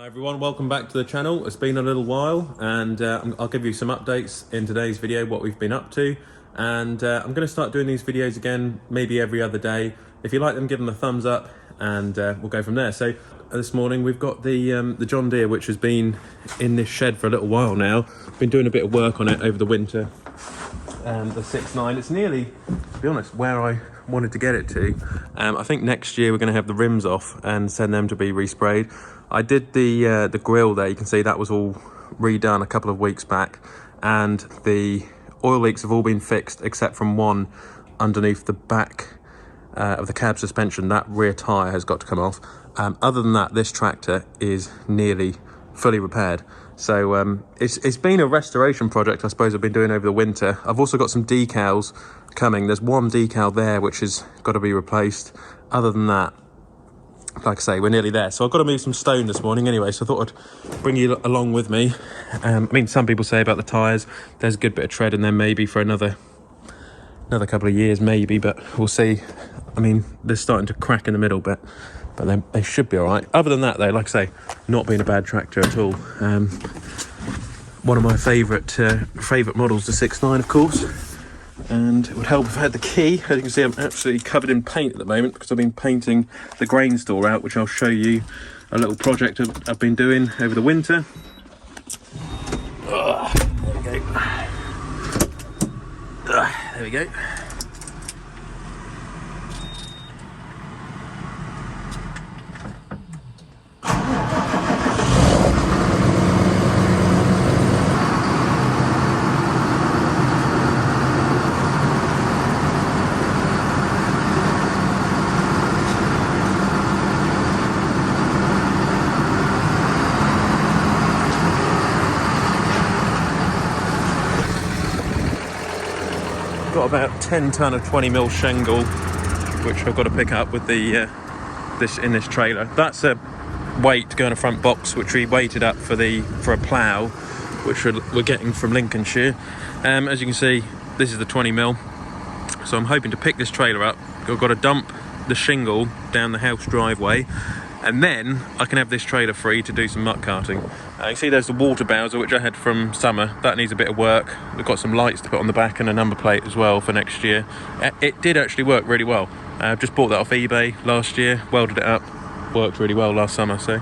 Everyone, welcome back to the channel. It's been a little while and I'll give you some updates in today's video, what we've been up to, and I'm going to start doing these videos again maybe every other day. If you like them, give them a thumbs up and we'll go from there. So this morning we've got the John Deere, which has been in this shed for a little while now. Been doing a bit of work on it over the winter. The 6.9, it's nearly, to be honest, where I wanted to get it to. I think next year we're going to have the rims off and send them to be resprayed. I did the grill there. You can see that was all redone a couple of weeks back, and the oil leaks have all been fixed except from one underneath the back of the cab suspension. That rear tyre has got to come off. Other than that, this tractor is nearly fully repaired. So it's been a restoration project, I suppose, I've been doing over the winter. I've also got some decals coming. There's one decal there which has got to be replaced. Other than that, like I say, we're nearly there. So I've got to move some stone this morning anyway, so I thought I'd bring you along with me. I mean, some people say about the tyres, there's a good bit of tread in there maybe for another couple of years maybe, but we'll see. I mean, they're starting to crack in the middle bit, but they should be all right. Other than that though, like I say, not been a bad tractor at all. One of my favourite models, the 6.9 of course, and it would help if I had the key. As you can see, I'm absolutely covered in paint at the moment because I've been painting the grain store out, which I'll show you a little project I've been doing over the winter. There we go. There we go. Got about 10 tonne of 20mm shingle, which I've got to pick up with the this trailer. That's a weight to go in a front box, which we weighted up for a plough, which we're getting from Lincolnshire. As you can see, this is the 20mm. So I'm hoping to pick this trailer up. I've got to dump the shingle down the house driveway, and then I can have this trailer free to do some muck carting. You see there's the water bowser, which I had from summer. That needs a bit of work. We've got some lights to put on the back and a number plate as well for next year. It did actually work really well. Just bought that off eBay last year, welded it up, worked really well last summer. So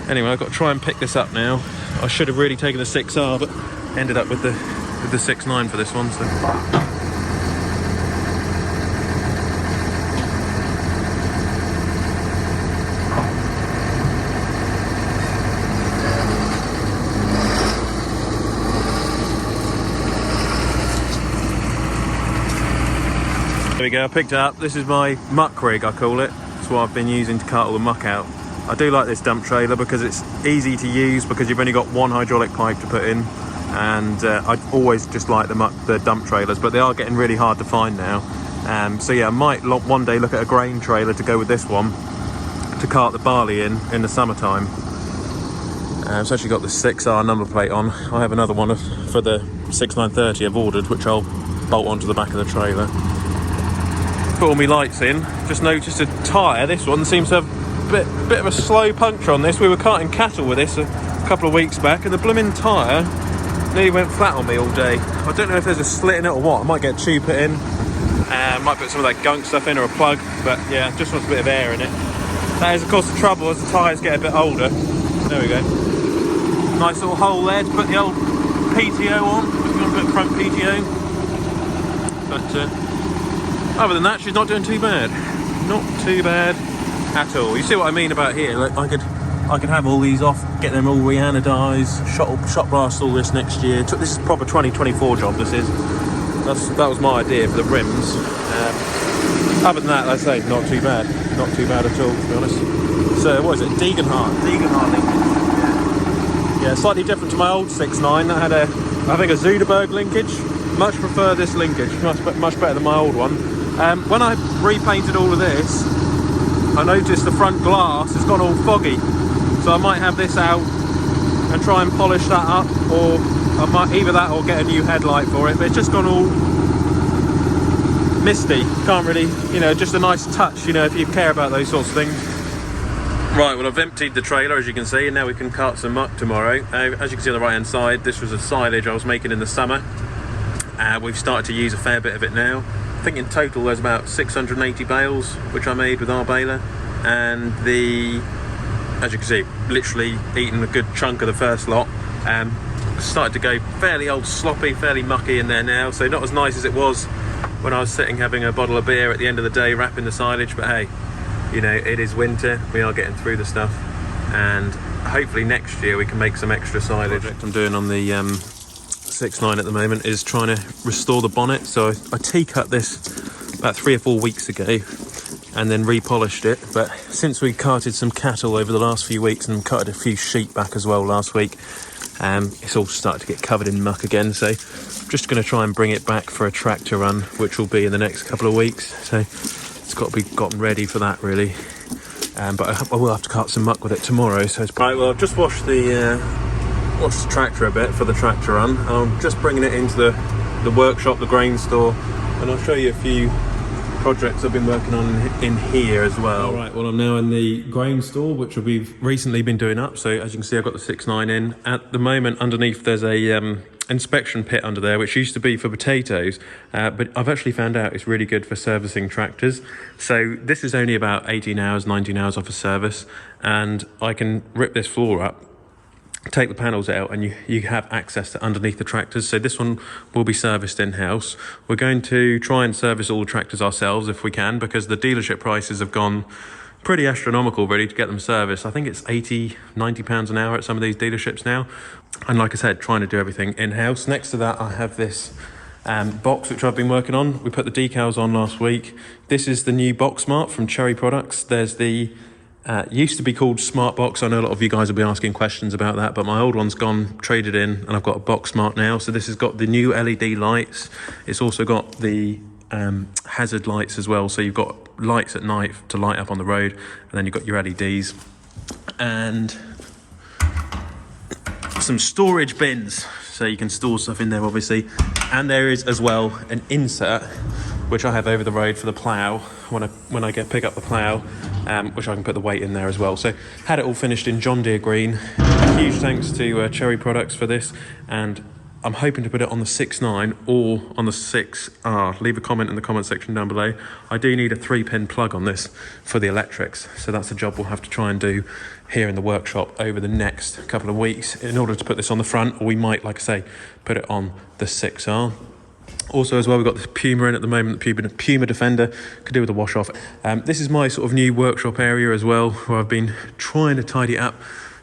anyway, I've got to try and pick this up now. I should have really taken the 6R, but ended up with the 6.9 for this one. So. There we go, I picked it up. This is my muck rig, I call it. It's what I've been using to cart all the muck out. I do like this dump trailer because it's easy to use, because you've only got one hydraulic pipe to put in, and I always just like the dump trailers, but they are getting really hard to find now. So yeah, I might one day look at a grain trailer to go with this one to cart the barley in the summertime. It's actually got the 6R number plate on. I have another one for the 6930 I've ordered, which I'll bolt onto the back of the trailer. Put all my lights in. Just noticed a tyre. This one seems to have a bit of a slow puncture on this. We were carting cattle with this a couple of weeks back, and the blooming tyre nearly went flat on me all day. I don't know if there's a slit in it or what. I might get a tube put in. Might put some of that gunk stuff in, or a plug. But yeah, just wants a bit of air in it. That is of course the trouble as the tyres get a bit older. There we go. Nice little hole there to put the old PTO on. If you want to put front PTO. But other than that, she's not doing too bad. Not too bad at all. You see what I mean about here? Like I could have all these off, get them all re-anodised, shot blast all this next year. This is a proper 2024 job, this is. That was my idea for the rims. Other than that, like I say, not too bad. Not too bad at all, to be honest. So, what is it? Degenhardt linkage. Yeah, slightly different to my old 6.9. That had I think a Zuderberg linkage. Much prefer this linkage, much better than my old one. When I repainted all of this, I noticed the front glass has gone all foggy, so I might have this out and try and polish that up, or I might either that or get a new headlight for it. But it's just gone all misty. Can't really, just a nice touch, if you care about those sorts of things. Right, well I've emptied the trailer as you can see, and now we can cart some muck tomorrow. As you can see on the right hand side, this was a silage I was making in the summer. We've started to use a fair bit of it now. I think in total there's about 680 bales which I made with our baler, and as you can see, literally eaten a good chunk of the first lot. Started to go fairly old sloppy, fairly mucky in there now, so not as nice as it was when I was sitting having a bottle of beer at the end of the day wrapping the silage, but hey, you know, it is winter, we are getting through the stuff, and hopefully next year we can make some extra silage. The project I'm doing on the 6.9 at the moment is trying to restore the bonnet. So I T-cut this about 3 or 4 weeks ago and then repolished it, but since we carted some cattle over the last few weeks and cutted a few sheep back as well last week, it's all started to get covered in muck again, so I'm just going to try and bring it back for a tractor run, which will be in the next couple of weeks. So it's got to be gotten ready for that really, but I will have to cart some muck with it tomorrow. So it's right. Well, I've just washed the tractor a bit for the tractor run, and I'm just bringing it into the workshop, the grain store, and I'll show you a few projects I've been working on in here as well. Alright, well I'm now in the grain store, which we've recently been doing up. So as you can see, I've got the 6.9 in. At the moment underneath there's a inspection pit under there, which used to be for potatoes, but I've actually found out it's really good for servicing tractors. So this is only about 18 hours, 19 hours off a service, and I can rip this floor up, take the panels out, and you have access to underneath the tractors. So this one will be serviced in-house. We're going to try and service all the tractors ourselves if we can, because the dealership prices have gone pretty astronomical really to get them serviced. I think it's 80, 90 pounds an hour at some of these dealerships now. And like I said, trying to do everything in-house. Next to that I have this box which I've been working on. We put the decals on last week. This is the new box smart from Cherry Products. There's the used to be called Smart Box. I know a lot of you guys will be asking questions about that, but my old one's gone, traded in, and I've got a Box Smart now. So this has got the new LED lights. It's also got the hazard lights as well. So you've got lights at night to light up on the road, and then you've got your LEDs. And some storage bins, so you can store stuff in there obviously. And there is as well an insert which I have over the road for the plough when I pick up the plough, which I can put the weight in there as well. So had it all finished in John Deere green. A huge thanks to Cherry Products for this, and I'm hoping to put it on the 6.9 or on the 6R. Leave a comment in the comment section down below. I do need a 3-pin plug on this for the electrics, so that's a job we'll have to try and do here in the workshop over the next couple of weeks in order to put this on the front, or we might, like I say, put it on the 6R. Also as well, we've got this Puma in at the moment, the Puma Defender, could do with a wash off. This is my sort of new workshop area as well, where I've been trying to tidy it up.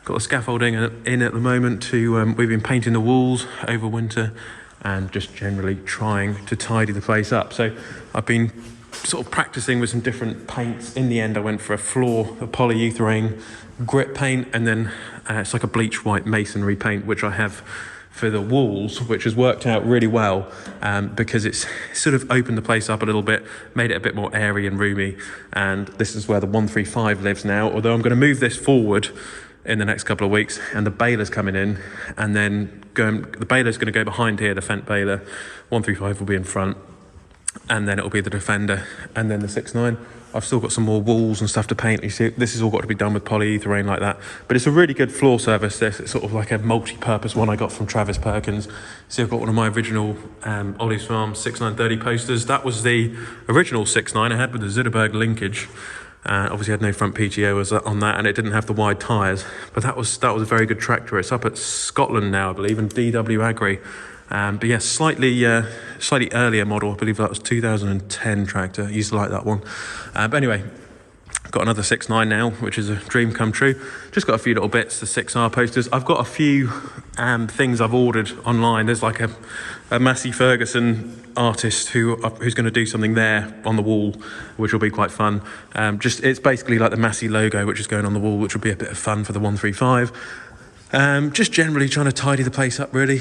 Got the scaffolding in at the moment we've been painting the walls over winter and just generally trying to tidy the place up. So I've been sort of practicing with some different paints. In the end I went for a polyurethane grit paint, and then it's like a bleach white masonry paint which I have for the walls, which has worked out really well, because it's sort of opened the place up a little bit, made it a bit more airy and roomy. And this is where the 135 lives now, although I'm going to move this forward in the next couple of weeks, and the baler's coming in, and then the baler's going to go behind here, the Fendt baler. 135 will be in front, and then it'll be the Defender, and then the 6.9. I've still got some more walls and stuff to paint. You see, this has all got to be done with polyurethane like that. But it's a really good floor service, this. It's sort of like a multi-purpose one I got from Travis Perkins. See, I've got one of my original Olly's Farm 6.930 posters. That was the original 6.9 I had with the Zuderberg linkage. Obviously had no front PTO on that, and it didn't have the wide tyres. But that was a very good tractor. It's up at Scotland now, I believe, in DW Agri. But yeah, slightly earlier model. I believe that was 2010 tractor. I used to like that one. But anyway, got another 6.9 now, which is a dream come true. Just got a few little bits, the 6R posters. I've got a few things I've ordered online. There's like a Massey Ferguson artist who's going to do something there on the wall, which will be quite fun. It's basically like the Massey logo, which is going on the wall, which will be a bit of fun for the 135. Just generally trying to tidy the place up really.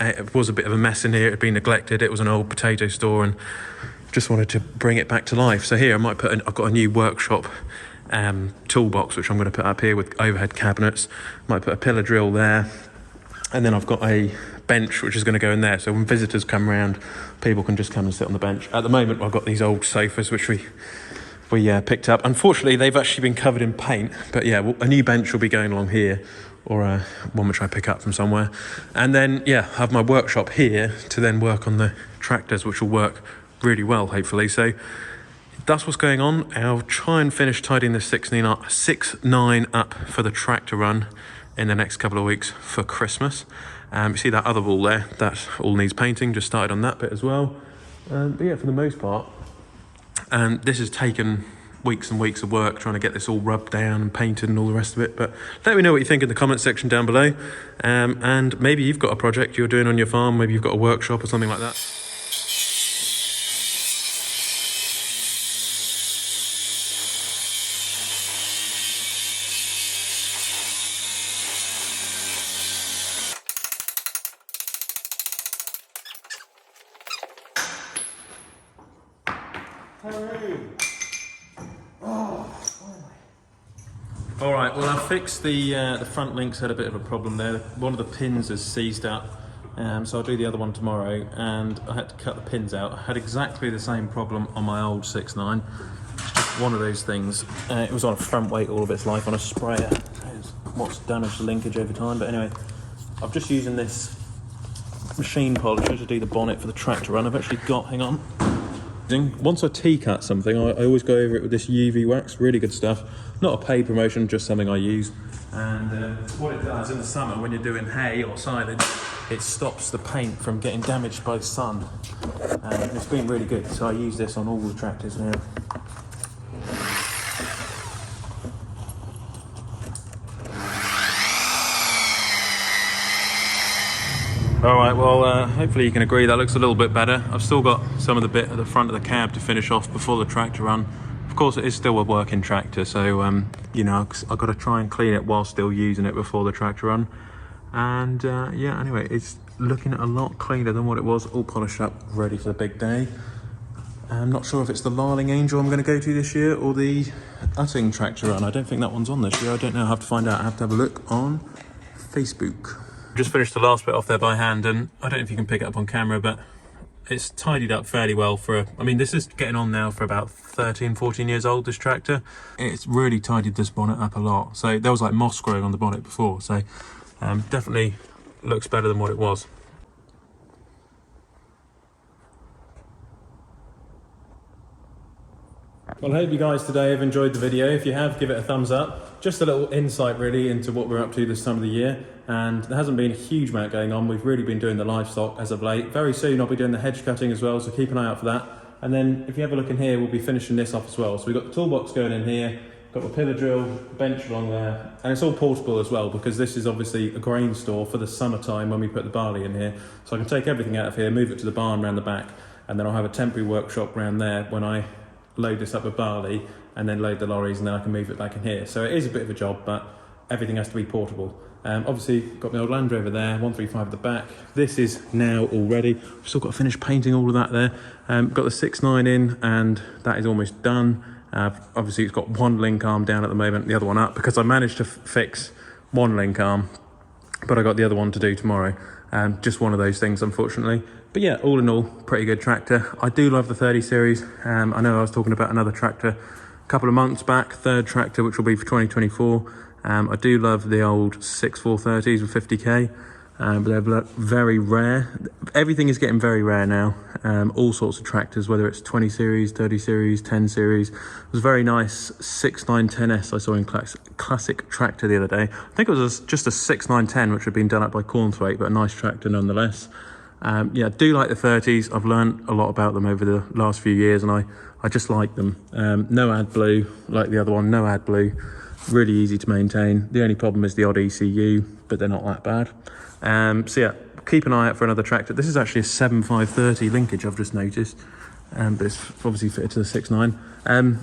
It was a bit of a mess in here. It had been neglected. It was an old potato store, and just wanted to bring it back to life. So here I might I've got a new workshop toolbox which I'm going to put up here with overhead cabinets. Might put a pillar drill there, and then I've got a bench which is going to go in there, so when visitors come around, people can just come and sit on the bench. At the moment I've got these old sofas which we we picked up. Unfortunately, they've actually been covered in paint, but yeah, a new bench will be going along here, or one which I pick up from somewhere. And then, yeah, have my workshop here to then work on the tractors, which will work really well, hopefully. So that's what's going on. I'll try and finish tidying the 6.9 up for the tractor run in the next couple of weeks for Christmas. You see that other wall there, that all needs painting, just started on that bit as well. But yeah, for the most part, and this has taken weeks and weeks of work trying to get this all rubbed down and painted and all the rest of it. But let me know what you think in the comment section down below. And maybe you've got a project you're doing on your farm, maybe you've got a workshop or something like that. All right, well, I fixed the front links had a bit of a problem there. One of the pins is seized up, so I'll do the other one tomorrow, and I had to cut the pins out. I had exactly the same problem on my old 6.9. It's just one of those things. It was on a front weight all of its life on a sprayer. It's what's damaged the linkage over time. But anyway, I'm just using this machine polisher to do the bonnet for the tractor run. I've actually got, hang on. Once I T-cut something, I always go over it with this UV wax, really good stuff. Not a paid promotion, just something I use. And what it does in the summer when you're doing hay or silage, it stops the paint from getting damaged by the sun. And it's been really good, so I use this on all the tractors now. All right, well, hopefully you can agree that looks a little bit better. I've still got some of the bit at the front of the cab to finish off before the tractor run. Of course, it is still a working tractor, so, you know, I've got to try and clean it while still using it before the tractor run. And, yeah, anyway, it's looking a lot cleaner than what it was, all polished up, ready for the big day. I'm not sure if it's the Larling Angel I'm going to go to this year or the Utting tractor run. I don't think that one's on this year. I don't know. I have to find out. I have to have a look on Facebook. Just finished the last bit off there by hand, and I don't know if you can pick it up on camera, but it's tidied up fairly well for I mean, this is getting on now for about 13, 14 years old, this tractor. It's really tidied this bonnet up a lot. So there was like moss growing on the bonnet before, so definitely looks better than what it was. Well, I hope you guys today have enjoyed the video. If you have, give it a thumbs up. Just a little insight really into what we're up to this time of the year. And there hasn't been a huge amount going on. We've really been doing the livestock as of late. Very soon I'll be doing the hedge cutting as well, so keep an eye out for that. And then if you have a look in here, we'll be finishing this off as well. So we've got the toolbox going in here, got the pillar drill, bench along there, and it's all portable as well because this is obviously a grain store for the summertime when we put the barley in here. So I can take everything out of here, move it to the barn around the back, and then I'll have a temporary workshop around there when I load this up with barley and then load the lorries, and then I can move it back in here. So it is a bit of a job, but everything has to be portable. Obviously got my old Land Rover there, 135 at the back. This is now all ready. I've still got to finish painting all of that there. Got the 6.9 in, and that is almost done. Obviously it's got one link arm down at the moment, the other one up, because I managed to fix one link arm, but I got the other one to do tomorrow. Just one of those things, unfortunately. But yeah, all in all, pretty good tractor. I do love the 30 series. I know I was talking about another tractor a couple of months back, third tractor, which will be for 2024. I do love the old 6430s with 50k, but they're very rare. Everything is getting very rare now. All sorts of tractors, whether it's 20 series, 30 series, 10 series. It was a very nice 6910S I saw in Classic Tractor the other day. I think it was just a 6910, which had been done up by Cornthwaite, but a nice tractor nonetheless. Yeah, I do like the 30s. I've learned a lot about them over the last few years, and I just like them. No AdBlue, like the other one, no AdBlue. Really easy to maintain. The only problem is the odd ECU, but they're not that bad. So yeah, keep an eye out for another tractor. This is actually a 7530 linkage, I've just noticed, but it's obviously fitted to the 6.9.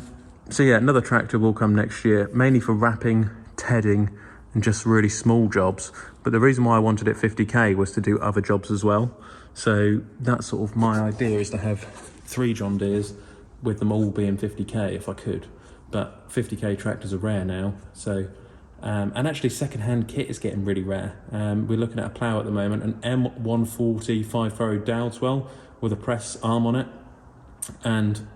So yeah, another tractor will come next year, mainly for wrapping, tedding, and just really small jobs. But the reason why I wanted it 50k was to do other jobs as well. So that's sort of my idea, is to have 3 John Deeres with them all being 50k if I could. But 50k tractors are rare now. So, and actually second-hand kit is getting really rare. We're looking at a plough at the moment, an M140 5-furrow Dowswell with a press arm on it. And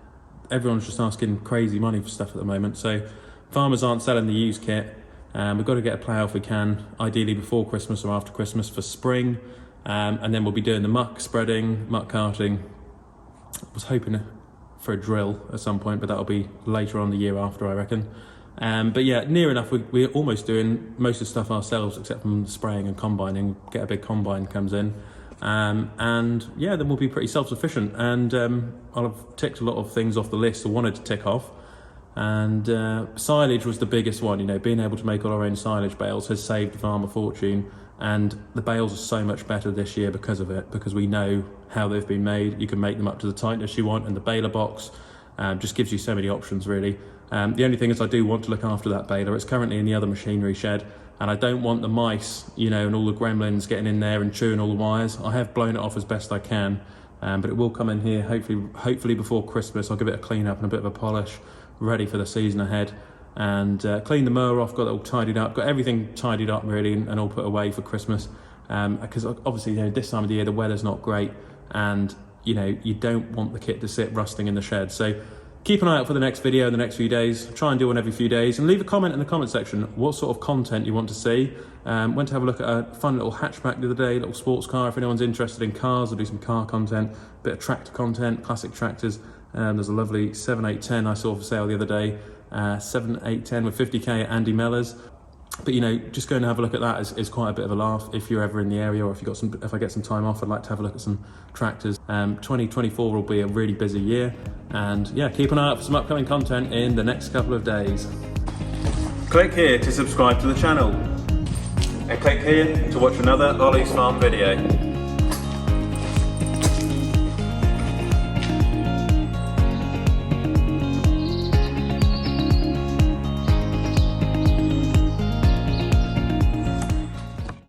everyone's just asking crazy money for stuff at the moment. So farmers aren't selling the used kit. We've got to get a plough if we can, ideally before Christmas or after Christmas for spring. And then we'll be doing the muck spreading, muck carting. I was hoping for a drill at some point, but that'll be later on the year after, I reckon. But yeah, near enough. We're almost doing most of the stuff ourselves, except from spraying and combining. Get a big combine comes in. And yeah, then we'll be pretty self-sufficient. And I'll have ticked a lot of things off the list I wanted to tick off. And silage was the biggest one. You know, being able to make all our own silage bales has saved the farm a fortune. And the bales are so much better this year because of it, because we know how they've been made. You can make them up to the tightness you want, and the baler box just gives you so many options, really. The only thing is I do want to look after that baler. It's currently in the other machinery shed, and I don't want the mice, you know, and all the gremlins getting in there and chewing all the wires. I have blown it off as best I can, but it will come in here hopefully before Christmas. I'll give it a clean up and a bit of a polish, ready for the season ahead. And clean the mower off, got it all tidied up, got everything tidied up really, and all put away for Christmas. Because obviously, you know, this time of the year the weather's not great, and you know, you don't want the kit to sit rusting in the shed. So keep an eye out for the next video in the next few days. Try and do one every few days, and leave a comment in the comment section what sort of content you want to see. Went to have a look at a fun little hatchback the other day, little sports car. If anyone's interested in cars, I'll do some car content, bit of tractor content, classic tractors. There's a lovely 7810 I saw for sale the other day. 7810 with 50k at Andy Mellor's. But you know, just going to have a look at that is quite a bit of a laugh if you're ever in the area, or if I get some time off, I'd like to have a look at some tractors. 2024 will be a really busy year, and yeah, keep an eye out for some upcoming content in the next couple of days. Click here to subscribe to the channel, and click here to watch another Olly's Farm video.